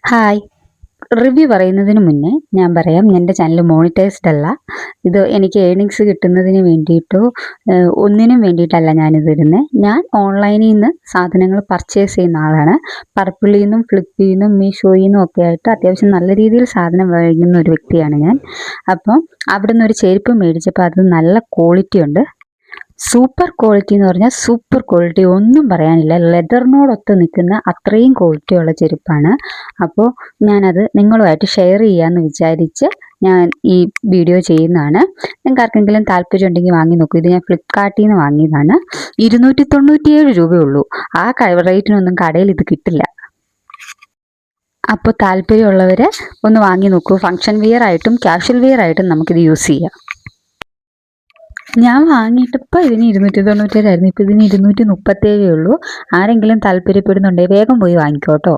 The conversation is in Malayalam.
ഹായ്. റിവ്യൂ പറയുന്നതിന് മുന്നേ ഞാൻ പറയാം, എൻ്റെ ചാനൽ മോണിറ്റൈസ്ഡ് അല്ല. ഇത് എനിക്ക് ഏർണിങ്സ് കിട്ടുന്നതിന് വേണ്ടിയിട്ടോ ഒന്നിനും വേണ്ടിയിട്ടല്ല ഞാനിത് ഇടുന്നത്. ഞാൻ ഓൺലൈനിൽ നിന്ന് സാധനങ്ങൾ പർച്ചേസ് ചെയ്യുന്ന ആളാണ്. പർപ്പിളിൽ നിന്നും ഫ്ലിപ്പിൽ നിന്നും മീഷോയിൽ നിന്നും ഒക്കെ ആയിട്ട് അത്യാവശ്യം നല്ല രീതിയിൽ സാധനം വാങ്ങുന്ന ഒരു വ്യക്തിയാണ് ഞാൻ. അപ്പം അവിടെ നിന്ന് ഒരു ചെരുപ്പ് മേടിച്ചപ്പോൾ അത് നല്ല ക്വാളിറ്റി ഉണ്ട്. സൂപ്പർ ക്വാളിറ്റി എന്ന് പറഞ്ഞാൽ സൂപ്പർ ക്വാളിറ്റി, ഒന്നും പറയാനില്ല. ലെതറിനോടൊത്ത് നിൽക്കുന്ന അത്രയും ക്വാളിറ്റിയുള്ള ചെരുപ്പാണ്. അപ്പോൾ ഞാനത് നിങ്ങളുമായിട്ട് ഷെയർ ചെയ്യാമെന്ന് വിചാരിച്ച് ഞാൻ ഈ വീഡിയോ ചെയ്യുന്നതാണ്. നിങ്ങൾക്ക് ആർക്കെങ്കിലും താല്പര്യം ഉണ്ടെങ്കിൽ വാങ്ങി നോക്കൂ. ഇത് ഞാൻ ഫ്ലിപ്കാർട്ടിൽ നിന്ന് വാങ്ങിയതാണ്. 297 രൂപയുള്ളൂ. ആ റേറ്റിനൊന്നും കടയിൽ ഇത് കിട്ടില്ല. അപ്പോൾ താല്പര്യമുള്ളവർ ഒന്ന് വാങ്ങി നോക്കൂ. ഫങ്ഷൻ വെയർ ആയിട്ടും കാഷ്വൽ വെയർ ആയിട്ടും നമുക്കിത് യൂസ് ചെയ്യാം. ഞാൻ വാങ്ങിയിട്ട് ഇപ്പോൾ ഇതിന് 297 ആയിരുന്നു. ഇപ്പോൾ ഇതിന് 237 ഉള്ളൂ. ആരെങ്കിലും താല്പര്യപ്പെടുന്നുണ്ടെങ്കിൽ വേഗം പോയി വാങ്ങിക്കോ കേട്ടോ.